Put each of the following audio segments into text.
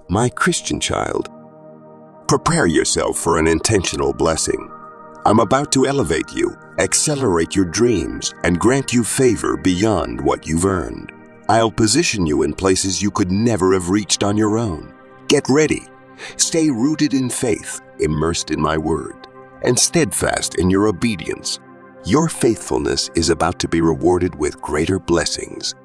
My Christian child, prepare yourself for an intentional blessing. I'm about to elevate you, accelerate your dreams, and grant you favor beyond what you've earned. I'll position you in places you could never have reached on your own. Get ready. Stay rooted in faith, immersed in my word, and steadfast in your obedience. Your faithfulness is about to be rewarded with greater blessings.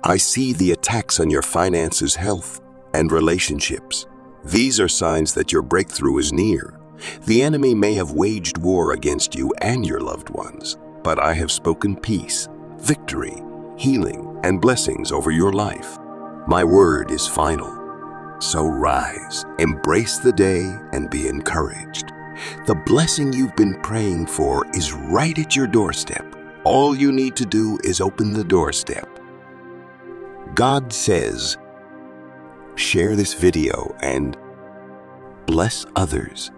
I see the attacks on your finances, health, and relationships. These are signs that your breakthrough is near. The enemy may have waged war against you and your loved ones, but I have spoken peace, victory, healing, and blessings over your life. My word is final. So rise, embrace the day, and be encouraged. The blessing you've been praying for is right at your doorstep. All you need to do is open the doorstep. God says, share this video and bless others.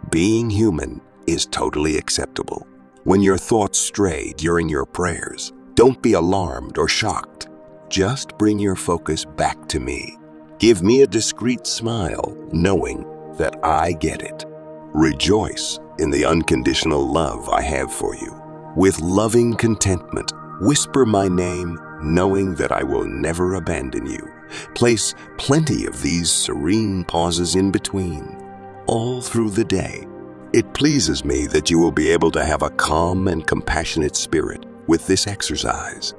Being human is totally acceptable. When your thoughts stray during your prayers, don't be alarmed or shocked. Just bring your focus back to me. Give me a discreet smile, knowing that I get it. Rejoice in the unconditional love I have for you. With loving contentment, whisper my name, knowing that I will never abandon you. Place plenty of these serene pauses in between, all through the day. It pleases me that you will be able to have a calm and compassionate spirit with this exercise.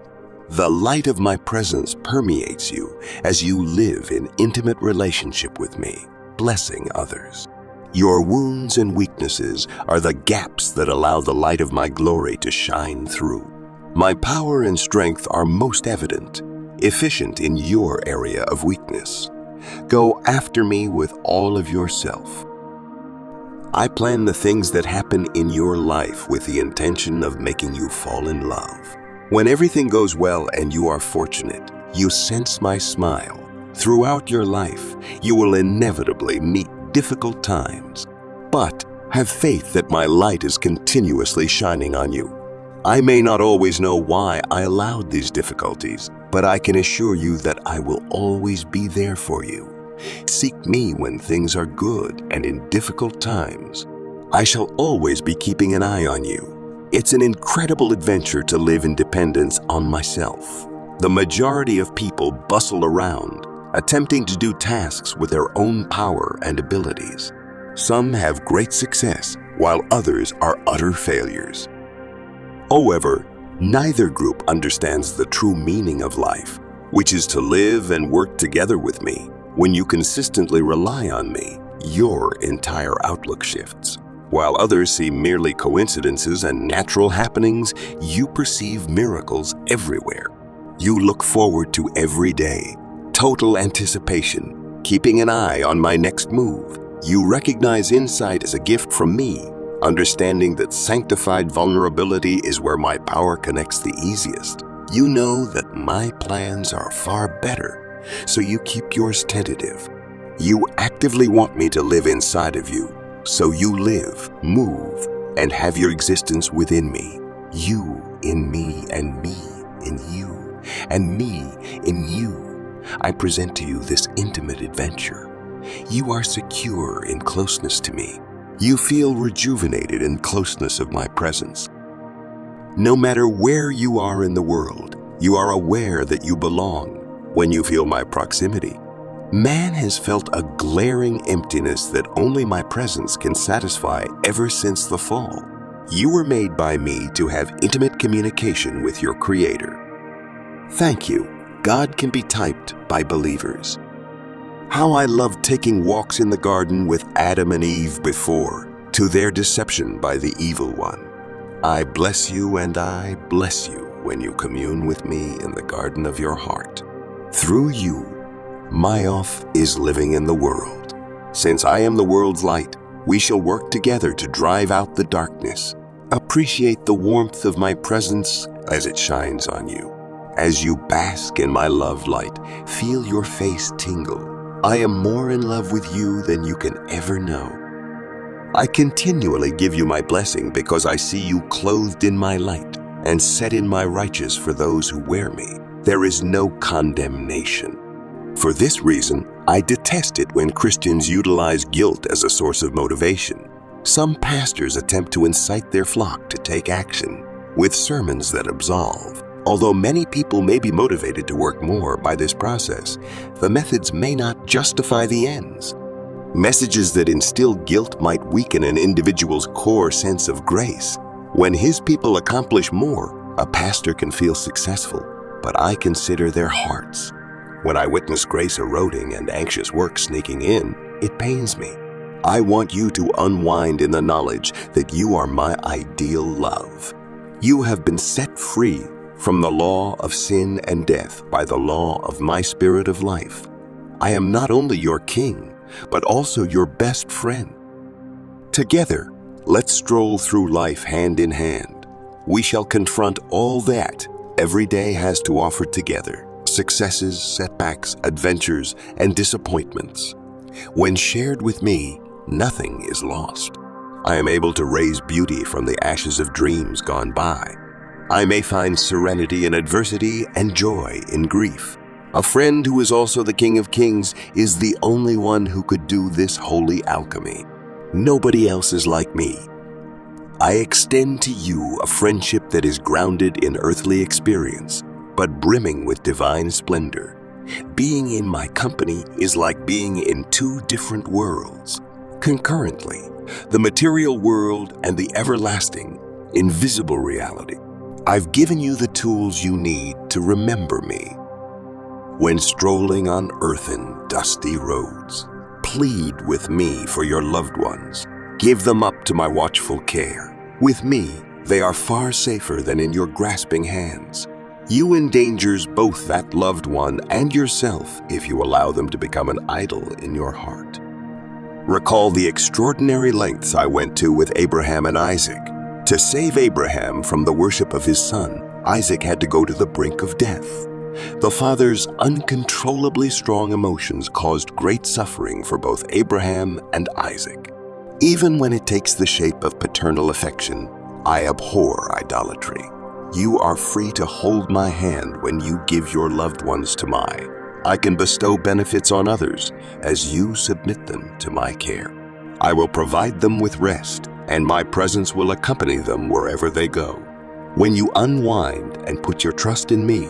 The light of my presence permeates you as you live in intimate relationship with me, blessing others. Your wounds and weaknesses are the gaps that allow the light of my glory to shine through. My power and strength are most evident, efficient in your area of weakness. Go after me with all of yourself. I plan the things that happen in your life with the intention of making you fall in love. When everything goes well and you are fortunate, you sense my smile. Throughout your life, you will inevitably meet difficult times, but have faith that my light is continuously shining on you. I may not always know why I allowed these difficulties, but I can assure you that I will always be there for you. Seek me when things are good and in difficult times. I shall always be keeping an eye on you. It's an incredible adventure to live in dependence on myself. The majority of people bustle around, attempting to do tasks with their own power and abilities. Some have great success, while others are utter failures. However, neither group understands the true meaning of life, which is to live and work together with me. When you consistently rely on me, your entire outlook shifts. While others see merely coincidences and natural happenings, you perceive miracles everywhere. You look forward to every day, total anticipation, keeping an eye on my next move. You recognize insight as a gift from me, understanding that sanctified vulnerability is where my power connects the easiest. You know that my plans are far better, so you keep yours tentative. You actively want me to live inside of you, so you live, move, and have your existence within me. You in me and me in you, and me in you. I present to you this intimate adventure. You are secure in closeness to me. You feel rejuvenated in closeness of my presence. No matter where you are in the world, you are aware that you belong when you feel my proximity. Man has felt a glaring emptiness that only my presence can satisfy ever since the fall. You were made by me to have intimate communication with your Creator. Thank you. God can be typed by believers. How I loved taking walks in the garden with Adam and Eve before, to their deception by the evil one. I bless you and I bless you when you commune with me in the garden of your heart. Through you, Mayoff is living in the world. Since I am the world's light, we shall work together to drive out the darkness. Appreciate the warmth of my presence as it shines on you. As you bask in my love light, feel your face tingle. I am more in love with you than you can ever know. I continually give you my blessing because I see you clothed in my light and set in my righteous for those who wear me. There is no condemnation. For this reason, I detest it when Christians utilize guilt as a source of motivation. Some pastors attempt to incite their flock to take action with sermons that absolve. Although many people may be motivated to work more by this process, the methods may not justify the ends. Messages that instill guilt might weaken an individual's core sense of grace. When his people accomplish more, a pastor can feel successful, but I consider their hearts. When I witness grace eroding and anxious work sneaking in, it pains me. I want you to unwind in the knowledge that you are my ideal love. You have been set free from the law of sin and death by the law of my Spirit of life. I am not only your king, but also your best friend. Together, let's stroll through life hand in hand. We shall confront all that every day has to offer together: successes, setbacks, adventures, and disappointments. When shared with me, nothing is lost. I am able to raise beauty from the ashes of dreams gone by. I may find serenity in adversity and joy in grief. A friend who is also the King of Kings is the only one who could do this holy alchemy. Nobody else is like me. I extend to you a friendship that is grounded in earthly experience, but brimming with divine splendor. Being in my company is like being in two different worlds. Concurrently, the material world and the everlasting, invisible reality. I've given you the tools you need to remember me. When strolling on earthen, dusty roads, plead with me for your loved ones. Give them up to my watchful care. With me, they are far safer than in your grasping hands. You endangers both that loved one and yourself if you allow them to become an idol in your heart. Recall the extraordinary lengths I went to with Abraham and Isaac. To save Abraham from the worship of his son, Isaac had to go to the brink of death. The father's uncontrollably strong emotions caused great suffering for both Abraham and Isaac. Even when it takes the shape of paternal affection, I abhor idolatry. You are free to hold my hand when you give your loved ones to my. I can bestow benefits on others as you submit them to my care. I will provide them with rest, and my presence will accompany them wherever they go. When you unwind and put your trust in me,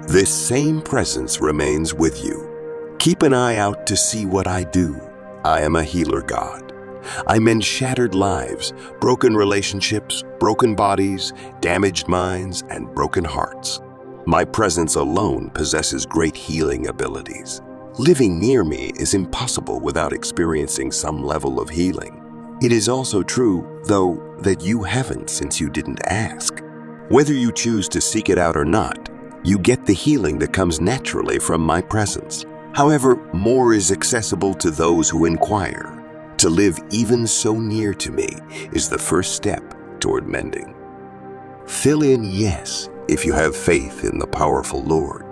this same presence remains with you. Keep an eye out to see what I do. I am a healer God. I mend shattered lives, broken relationships, broken bodies, damaged minds, and broken hearts. My presence alone possesses great healing abilities. Living near me is impossible without experiencing some level of healing. It is also true, though, that you haven't since you didn't ask. Whether you choose to seek it out or not, you get the healing that comes naturally from my presence. However, more is accessible to those who inquire. To live even so near to me is the first step toward mending. Fill in yes if you have faith in the powerful Lord.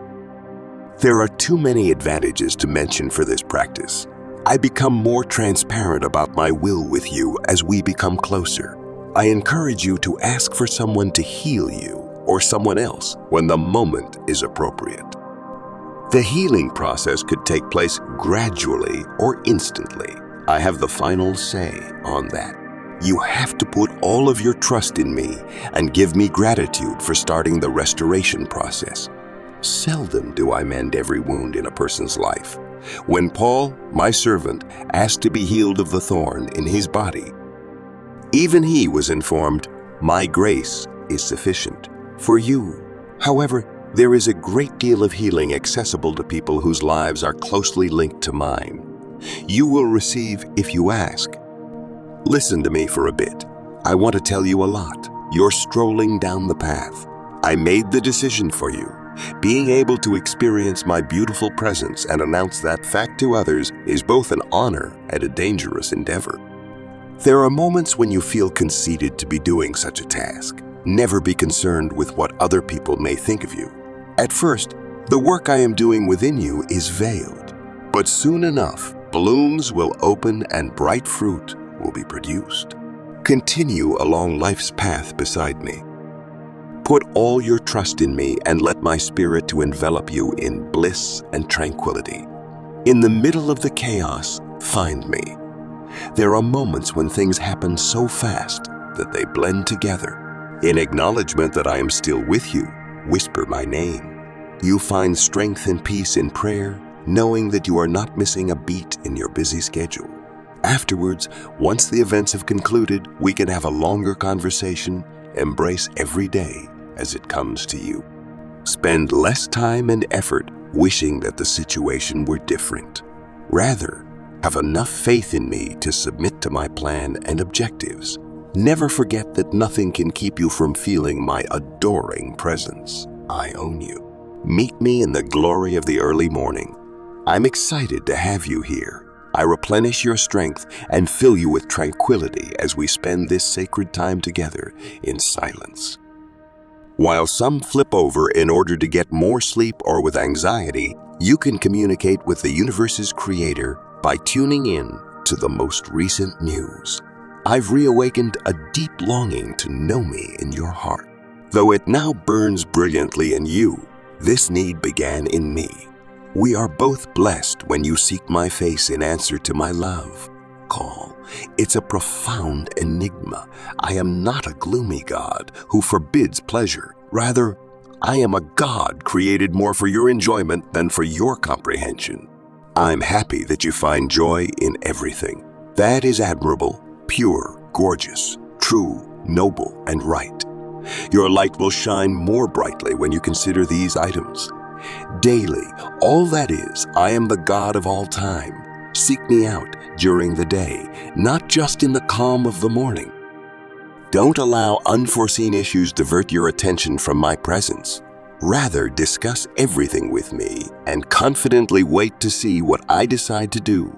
There are too many advantages to mention for this practice. I become more transparent about my will with you as we become closer. I encourage you to ask for someone to heal you or someone else when the moment is appropriate. The healing process could take place gradually or instantly. I have the final say on that. You have to put all of your trust in me and give me gratitude for starting the restoration process. Seldom do I mend every wound in a person's life. When Paul, my servant, asked to be healed of the thorn in his body, even he was informed, "My grace is sufficient for you." However, there is a great deal of healing accessible to people whose lives are closely linked to mine. You will receive if you ask. Listen to me for a bit. I want to tell you a lot. You're strolling down the path. I made the decision for you. Being able to experience my beautiful presence and announce that fact to others is both an honor and a dangerous endeavor. There are moments when you feel conceited to be doing such a task. Never be concerned with what other people may think of you. At first, the work I am doing within you is veiled, but soon enough, blooms will open and bright fruit will be produced. Continue along life's path beside me. Put all your trust in me and let my spirit to envelop you in bliss and tranquility. In the middle of the chaos, find me. There are moments when things happen so fast that they blend together. In acknowledgement that I am still with you, whisper my name. You find strength and peace in prayer, knowing that you are not missing a beat in your busy schedule. Afterwards, once the events have concluded, we can have a longer conversation, embrace every day as it comes to you. Spend less time and effort wishing that the situation were different. Rather, have enough faith in me to submit to my plan and objectives. Never forget that nothing can keep you from feeling my adoring presence. I own you. Meet me in the glory of the early morning. I'm excited to have you here. I replenish your strength and fill you with tranquility as we spend this sacred time together in silence. While some flip over in order to get more sleep or with anxiety, you can communicate with the universe's creator by tuning in to the most recent news. I've reawakened a deep longing to know me in your heart. Though it now burns brilliantly in you, this need began in me. We are both blessed when you seek my face in answer to my love call. It's a profound enigma. I am not a gloomy God who forbids pleasure. Rather, I am a God created more for your enjoyment than for your comprehension. I'm happy that you find joy in everything. That is admirable, pure, gorgeous, true, noble, and right. Your light will shine more brightly when you consider these items. Daily, all that is, I am the God of all time. Seek me out during the day, not just in the calm of the morning. Don't allow unforeseen issues divert your attention from my presence. Rather, discuss everything with me and confidently wait to see what I decide to do.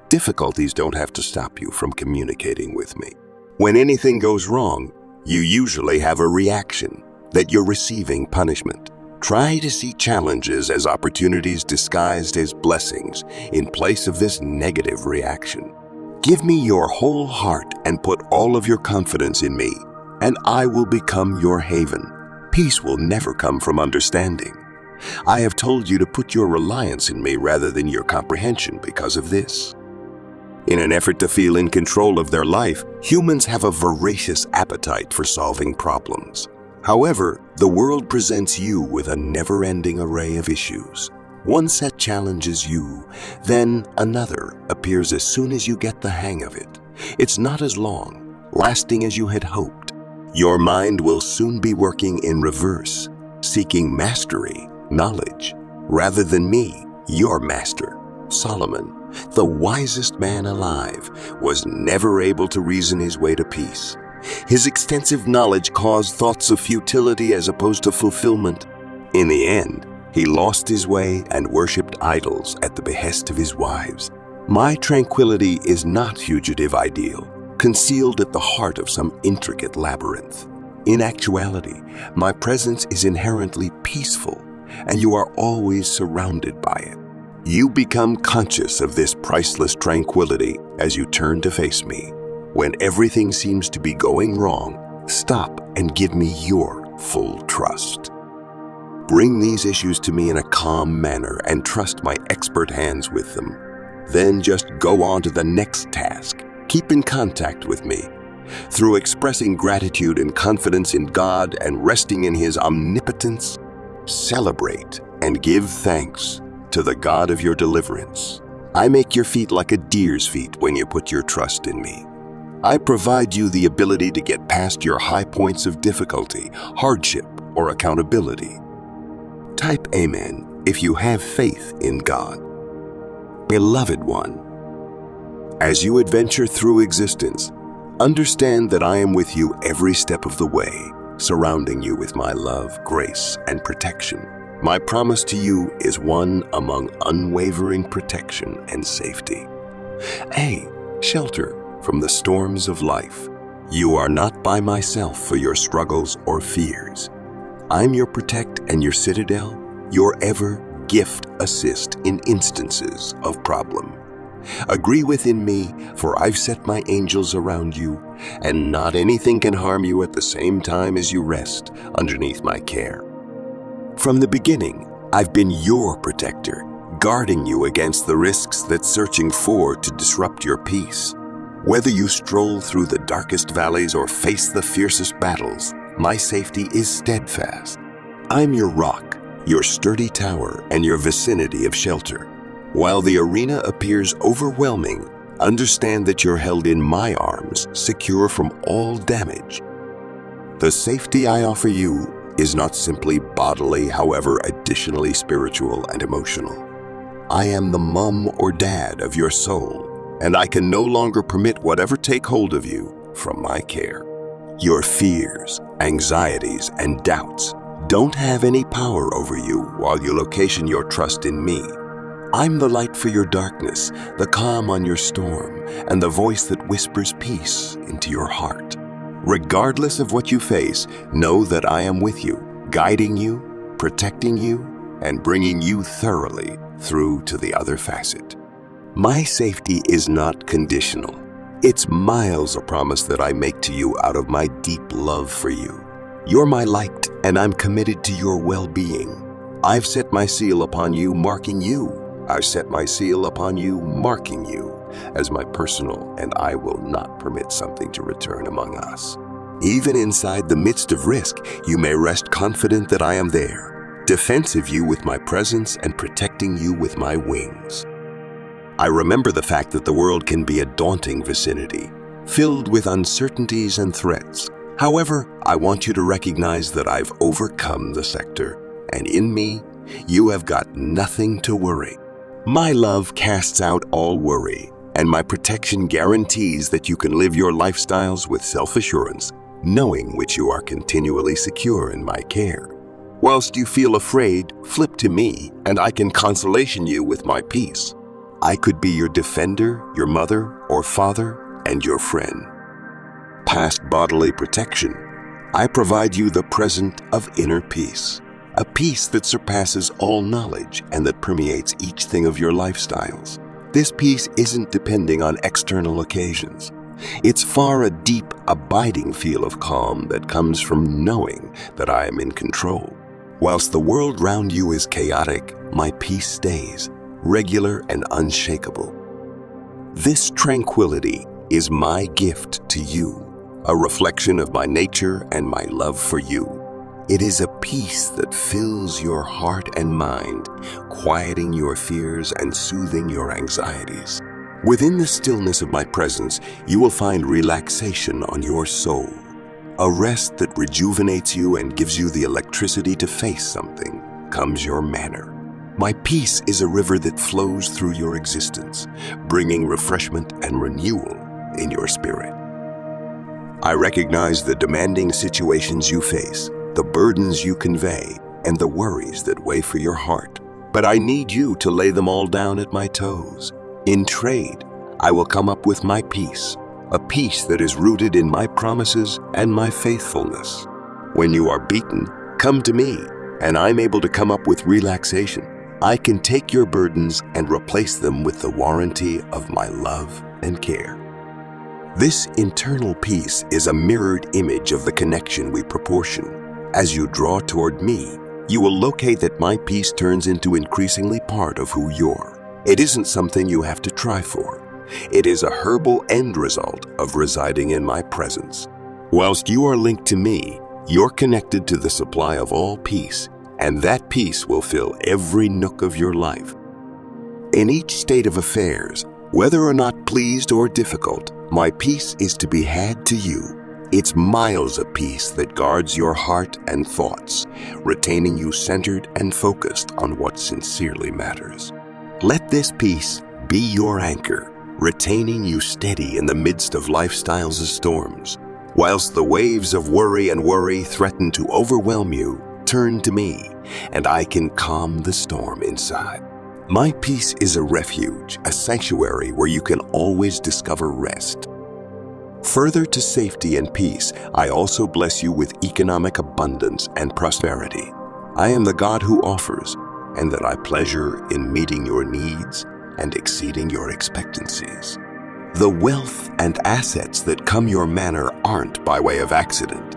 Difficulties don't have to stop you from communicating with me. When anything goes wrong, you usually have a reaction that you're receiving punishment. Try to see challenges as opportunities disguised as blessings in place of this negative reaction. Give me your whole heart and put all of your confidence in me, and I will become your haven. Peace will never come from understanding. I have told you to put your reliance in me rather than your comprehension because of this. In an effort to feel in control of their life, humans have a voracious appetite for solving problems. However, the world presents you with a never-ending array of issues. One set challenges you, then another appears as soon as you get the hang of it. It's not as long, lasting as you had hoped. Your mind will soon be working in reverse, seeking mastery, knowledge, rather than me, your master. Solomon, the wisest man alive, was never able to reason his way to peace. His extensive knowledge caused thoughts of futility as opposed to fulfillment. In the end, he lost his way and worshipped idols at the behest of his wives. My tranquility is not fugitive ideal, concealed at the heart of some intricate labyrinth. In actuality, my presence is inherently peaceful, and you are always surrounded by it. You become conscious of this priceless tranquility as you turn to face me. When everything seems to be going wrong, stop and give me your full trust. Bring these issues to me in a calm manner and trust my expert hands with them. Then just go on to the next task. Keep in contact with me. Through expressing gratitude and confidence in God and resting in His omnipotence, celebrate and give thanks to the God of your deliverance. I make your feet like a deer's feet when you put your trust in me. I provide you the ability to get past your high points of difficulty, hardship, or accountability. Type Amen if you have faith in God. Beloved one, as you adventure through existence, understand that I am with you every step of the way, surrounding you with my love, grace, and protection. My promise to you is one among unwavering protection and safety. A shelter from the storms of life. You are not by myself for your struggles or fears. I'm your protect and your citadel, your ever gift assist in instances of problem. Agree within me, for I've set my angels around you, and not anything can harm you at the same time as you rest underneath my care. From the beginning, I've been your protector, guarding you against the risks that's searching for to disrupt your peace. Whether you stroll through the darkest valleys or face the fiercest battles, my safety is steadfast. I'm your rock, your sturdy tower, and your vicinity of shelter. While the arena appears overwhelming, understand that you're held in my arms, secure from all damage. The safety I offer you is not simply bodily, however, additionally spiritual and emotional. I am the mom or dad of your soul, and I can no longer permit whatever take hold of you from my care. Your fears, anxieties, and doubts don't have any power over you while you location your trust in me. I'm the light for your darkness, the calm on your storm, and the voice that whispers peace into your heart. Regardless of what you face, know that I am with you, guiding you, protecting you, and bringing you thoroughly through to the other facet. My safety is not conditional. It's miles of promise that I make to you out of my deep love for you. You're my light, and I'm committed to your well-being. I've set my seal upon you, marking you. I've set my seal upon you, marking you as my personal, and I will not permit something to return among us. Even inside the midst of risk, you may rest confident that I am there, defensive you with my presence and protecting you with my wings. I remember the fact that the world can be a daunting vicinity, filled with uncertainties and threats. However, I want you to recognize that I've overcome the sector, and in me, you have got nothing to worry. My love casts out all worry, and my protection guarantees that you can live your lifestyles with self-assurance, knowing which you are continually secure in my care. Whilst you feel afraid, flip to me, and I can consolation you with my peace. I could be your defender, your mother or father, and your friend. Past bodily protection, I provide you the present of inner peace. A peace that surpasses all knowledge and that permeates each thing of your lifestyles. This peace isn't depending on external occasions. It's far a deep, abiding feel of calm that comes from knowing that I am in control. Whilst the world round you is chaotic, my peace stays, regular and unshakable. This tranquility is my gift to you, a reflection of my nature and my love for you. It is a peace that fills your heart and mind, quieting your fears and soothing your anxieties. Within the stillness of my presence, you will find relaxation on your soul, a rest that rejuvenates you and gives you the electricity to face something, comes your manner. My peace is a river that flows through your existence, bringing refreshment and renewal in your spirit. I recognize the demanding situations you face, the burdens you convey, and the worries that weigh for your heart. But I need you to lay them all down at my toes. In trade, I will come up with my peace, a peace that is rooted in my promises and my faithfulness. When you are beaten, come to me, and I'm able to come up with relaxation. I can take your burdens and replace them with the warranty of my love and care. This internal peace is a mirrored image of the connection we proportion. As you draw toward me, you will locate that my peace turns into increasingly part of who you're. It isn't something you have to try for. It is a herbal end result of residing in my presence. Whilst you are linked to me, you're connected to the supply of all peace, and that peace will fill every nook of your life. In each state of affairs, whether or not pleased or difficult, my peace is to be had to you. It's miles of peace that guards your heart and thoughts, retaining you centered and focused on what sincerely matters. Let this peace be your anchor, retaining you steady in the midst of lifestyles of storms. Whilst the waves of worry threaten to overwhelm you, turn to me, and I can calm the storm inside. My peace is a refuge, a sanctuary where you can always discover rest. Further to safety and peace, I also bless you with economic abundance and prosperity. I am the God who offers, and that I pleasure in meeting your needs and exceeding your expectancies. The wealth and assets that come your manner aren't by way of accident.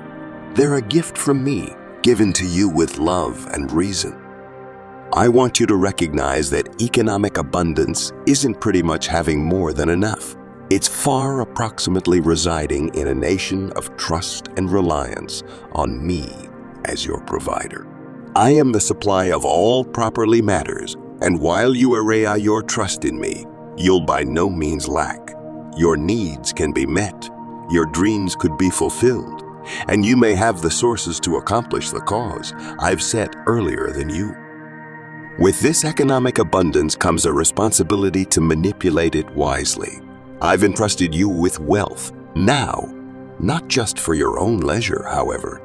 They're a gift from me, given to you with love and reason. I want you to recognize that economic abundance isn't pretty much having more than enough. It's far approximately residing in a nation of trust and reliance on me as your provider. I am the supply of all properly matters, and while you array your trust in me, you'll by no means lack. Your needs can be met, your dreams could be fulfilled, and you may have the sources to accomplish the cause I've set earlier than you. With this economic abundance comes a responsibility to manipulate it wisely. I've entrusted you with wealth now, not just for your own leisure, however,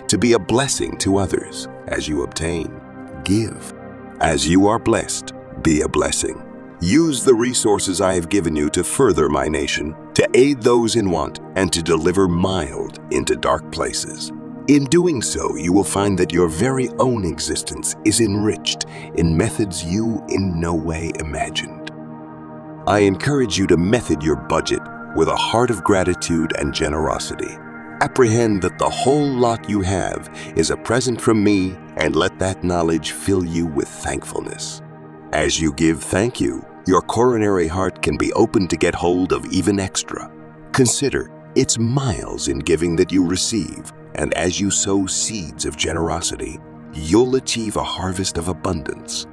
to be a blessing to others as you obtain. Give. As you are blessed, be a blessing. Use the resources I have given you to further my nation, to aid those in want, and to deliver mild into dark places. In doing so, you will find that your very own existence is enriched in methods you in no way imagined. I encourage you to method your budget with a heart of gratitude and generosity. Apprehend that the whole lot you have is a present from me, and let that knowledge fill you with thankfulness. As you give thank you, your coronary heart can be opened to get hold of even extra. Consider, it's miles in giving that you receive, and as you sow seeds of generosity, you'll achieve a harvest of abundance.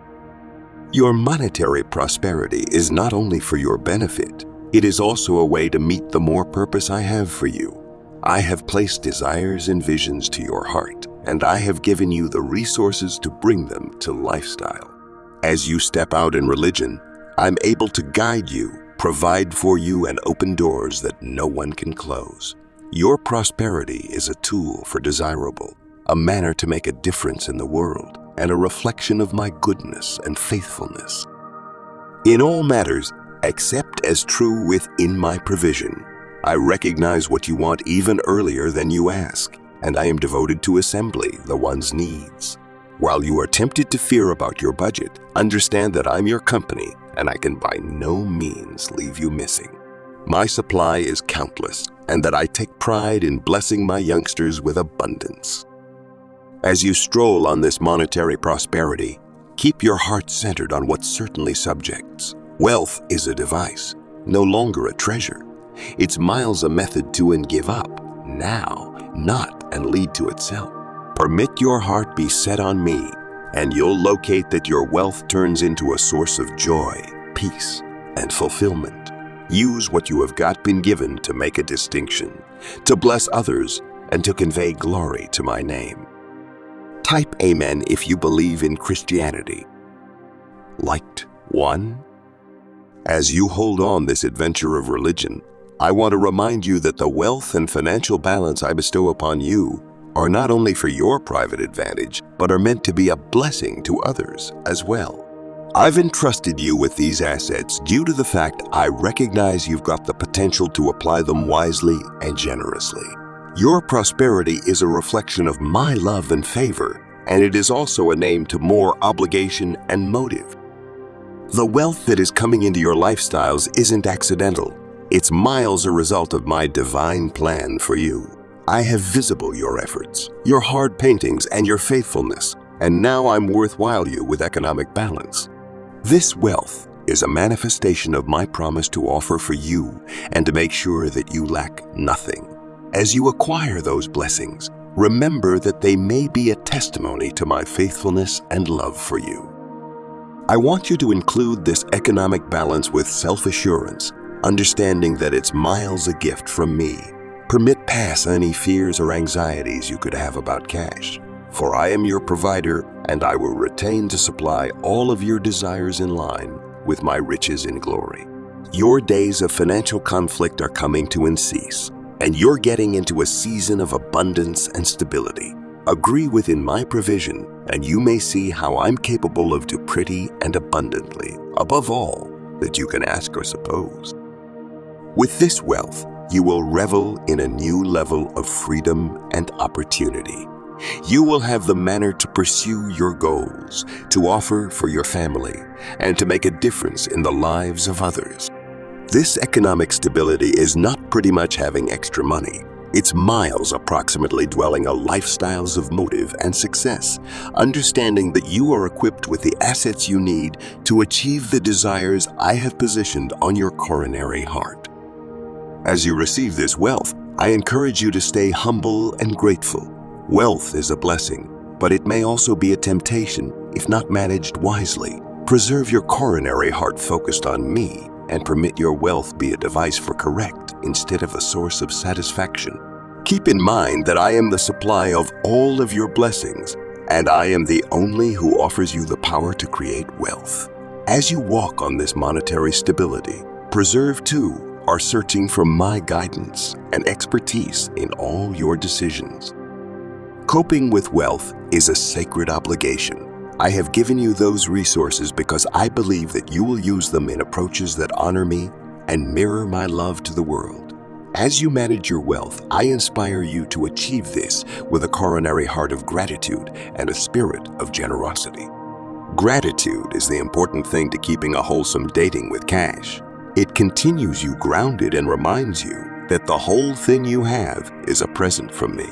Your monetary prosperity is not only for your benefit, it is also a way to meet the more purpose I have for you. I have placed desires and visions to your heart, and I have given you the resources to bring them to lifestyle. As you step out in religion, I'm able to guide you, provide for you, and open doors that no one can close. Your prosperity is a tool for desirable, a manner to make a difference in the world, and a reflection of my goodness and faithfulness. In all matters, accept as true within my provision. I recognize what you want even earlier than you ask, and I am devoted to assembly the one's needs. While you are tempted to fear about your budget, understand that I'm your company, and I can by no means leave you missing. My supply is countless, and that I take pride in blessing my youngsters with abundance. As you stroll on this monetary prosperity, keep your heart centered on what certainly subjects. Wealth is a device, no longer a treasure. It's miles a method to and give up, now, not and lead to itself. Permit your heart be set on me, and you'll locate that your wealth turns into a source of joy, peace, and fulfillment. Use what you have been given to make a distinction, to bless others, and to convey glory to my name. Type Amen if you believe in Christianity. Liked 1. As you hold on this adventure of religion, I want to remind you that the wealth and financial balance I bestow upon you are not only for your private advantage, but are meant to be a blessing to others as well. I've entrusted you with these assets due to the fact I recognize you've got the potential to apply them wisely and generously. Your prosperity is a reflection of my love and favor, and it is also a name to more obligation and motive. The wealth that is coming into your lifestyles isn't accidental. It's miles a result of my divine plan for you. I have visible your efforts, your hard paintings, and your faithfulness, and now I'm worthwhile you with economic balance. This wealth is a manifestation of my promise to offer for you and to make sure that you lack nothing. As you acquire those blessings, remember that they may be a testimony to my faithfulness and love for you. I want you to include this economic balance with self-assurance, understanding that it's miles a gift from me. Permit pass any fears or anxieties you could have about cash, for I am your provider, and I will retain to supply all of your desires in line with my riches in glory. Your days of financial conflict are coming to an cease, and you're getting into a season of abundance and stability. Agree within my provision, and you may see how I'm capable of do pretty and abundantly, above all that you can ask or suppose. With this wealth, you will revel in a new level of freedom and opportunity. You will have the manner to pursue your goals, to offer for your family, and to make a difference in the lives of others. This economic stability is not pretty much having extra money. It's miles approximately dwelling a lifestyles of motive and success, understanding that you are equipped with the assets you need to achieve the desires I have positioned on your coronary heart. As you receive this wealth, I encourage you to stay humble and grateful. Wealth is a blessing, but it may also be a temptation if not managed wisely. Preserve your coronary heart focused on me and permit your wealth be a device for correct instead of a source of satisfaction. Keep in mind that I am the supply of all of your blessings, and I am the only who offers you the power to create wealth. As you walk on this monetary stability, Preserve too are searching for my guidance and expertise in all your decisions. Coping with wealth is a sacred obligation. I have given you those resources because I believe that you will use them in approaches that honor me and mirror my love to the world. As you manage your wealth, I inspire you to achieve this with a coronary heart of gratitude and a spirit of generosity. Gratitude is the important thing to keeping a wholesome dating with cash. It continues you grounded and reminds you that the whole thing you have is a present from me.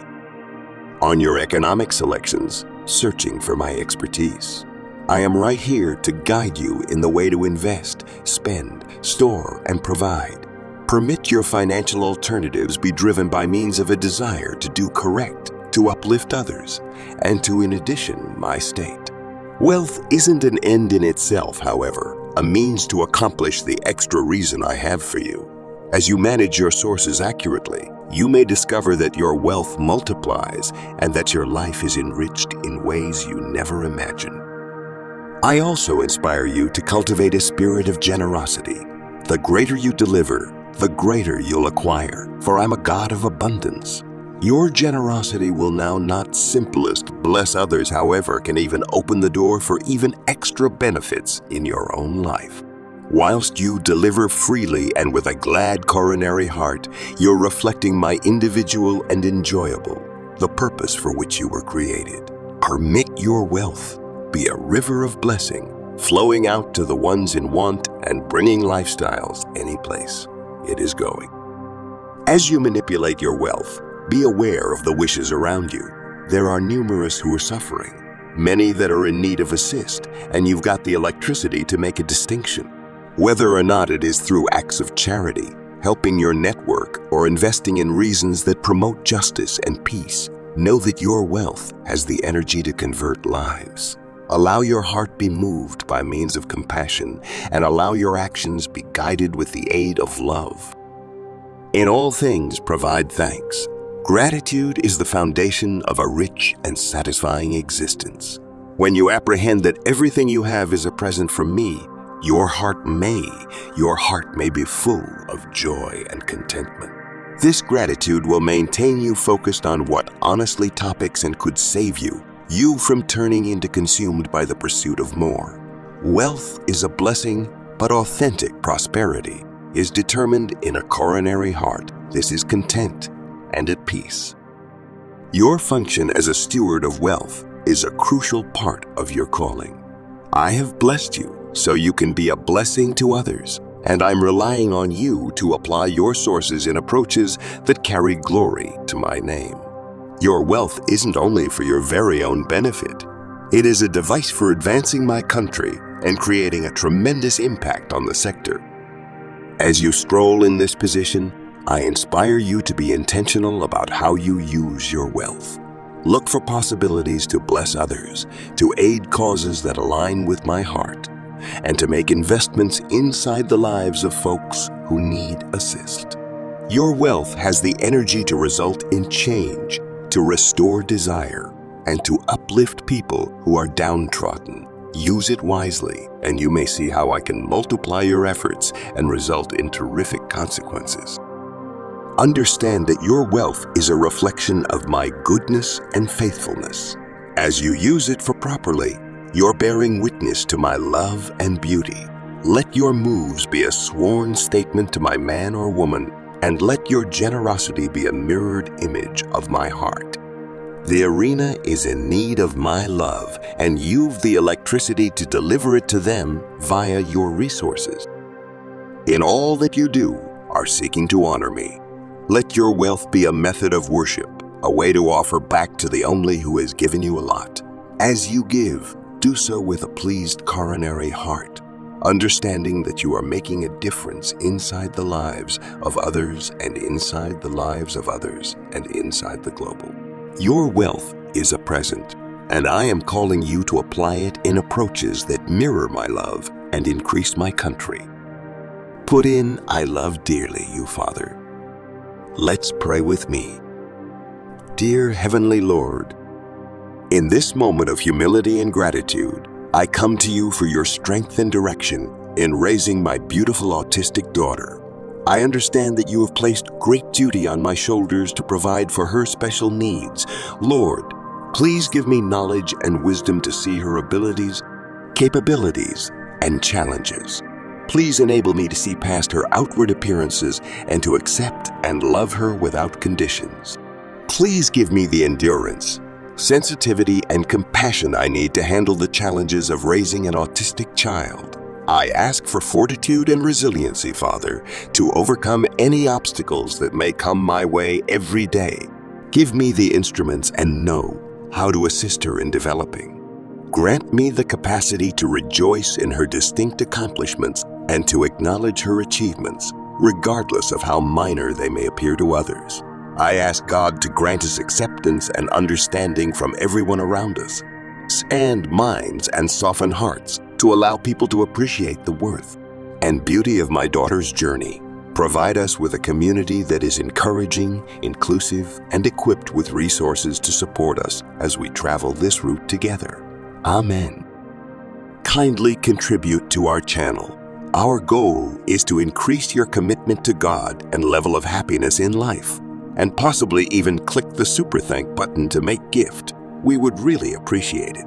On your economic selections, searching for my expertise. I am right here to guide you in the way to invest, spend, store, and provide. Permit your financial alternatives be driven by means of a desire to do correct, to uplift others, and to, in addition, my state. Wealth isn't an end in itself, however, a means to accomplish the extra reason I have for you. As you manage your sources accurately, you may discover that your wealth multiplies and that your life is enriched in ways you never imagined. I also inspire you to cultivate a spirit of generosity. The greater you deliver, the greater you'll acquire, for I'm a God of abundance. Your generosity will now not simplest bless others, however, can even open the door for even extra benefits in your own life. Whilst you deliver freely and with a glad coronary heart, you're reflecting my individual and enjoyable, the purpose for which you were created. Permit your wealth be a river of blessing, flowing out to the ones in want and bringing lifestyles any place it is going. As you manipulate your wealth, be aware of the wishes around you. There are numerous who are suffering, many that are in need of assist, and you've got the electricity to make a distinction. Whether or not it is through acts of charity, helping your network, or investing in reasons that promote justice and peace, know that your wealth has the energy to convert lives. Allow your heart be moved by means of compassion, and allow your actions be guided with the aid of love. In all things, provide thanks. Gratitude is the foundation of a rich and satisfying existence. When you apprehend that everything you have is a present from me, your heart may be full of joy and contentment. This gratitude will maintain you focused on what honestly topics and could save you from turning into consumed by the pursuit of more. Wealth is a blessing, but authentic prosperity is determined in a coronary heart. This is content and at peace. Your function as a steward of wealth is a crucial part of your calling. I have blessed you so you can be a blessing to others, and I'm relying on you to apply your sources in approaches that carry glory to my name. Your wealth isn't only for your very own benefit. It is a device for advancing my country and creating a tremendous impact on the sector. As you stroll in this position, I inspire you to be intentional about how you use your wealth. Look for possibilities to bless others, to aid causes that align with my heart, and to make investments inside the lives of folks who need assist. Your wealth has the energy to result in change, to restore desire, and to uplift people who are downtrodden. Use it wisely, and you may see how I can multiply your efforts and result in terrific consequences. Understand that your wealth is a reflection of my goodness and faithfulness. As you use it for properly, you're bearing witness to my love and beauty. Let your moves be a sworn statement to my man or woman, and let your generosity be a mirrored image of my heart. The arena is in need of my love, and you've the electricity to deliver it to them via your resources. In all that you do are seeking to honor me. Let your wealth be a method of worship, a way to offer back to the only who has given you a lot. As you give, do so with a pleased coronary heart, understanding that you are making a difference inside the lives of others and inside the lives of others and inside the global. Your wealth is a present, and I am calling you to apply it in approaches that mirror my love and increase my country. Put in, I love dearly you, Father. Let's pray with me. Dear Heavenly Lord, in this moment of humility and gratitude, I come to you for your strength and direction in raising my beautiful autistic daughter. I understand that you have placed great duty on my shoulders to provide for her special needs. Lord, please give me knowledge and wisdom to see her abilities, capabilities, and challenges. Please enable me to see past her outward appearances and to accept and love her without conditions. Please give me the endurance, sensitivity, and compassion I need to handle the challenges of raising an autistic child. I ask for fortitude and resiliency, Father, to overcome any obstacles that may come my way every day. Give me the instruments and know how to assist her in developing. Grant me the capacity to rejoice in her distinct accomplishments and to acknowledge her achievements, regardless of how minor they may appear to others. I ask God to grant us acceptance and understanding from everyone around us, expand minds and soften hearts to allow people to appreciate the worth and beauty of my daughter's journey. Provide us with a community that is encouraging, inclusive, and equipped with resources to support us as we travel this route together. Amen. Kindly contribute to our channel. Our goal is to increase your commitment to God and level of happiness in life, and possibly even click the Super Thank button to make gift. We would really appreciate it.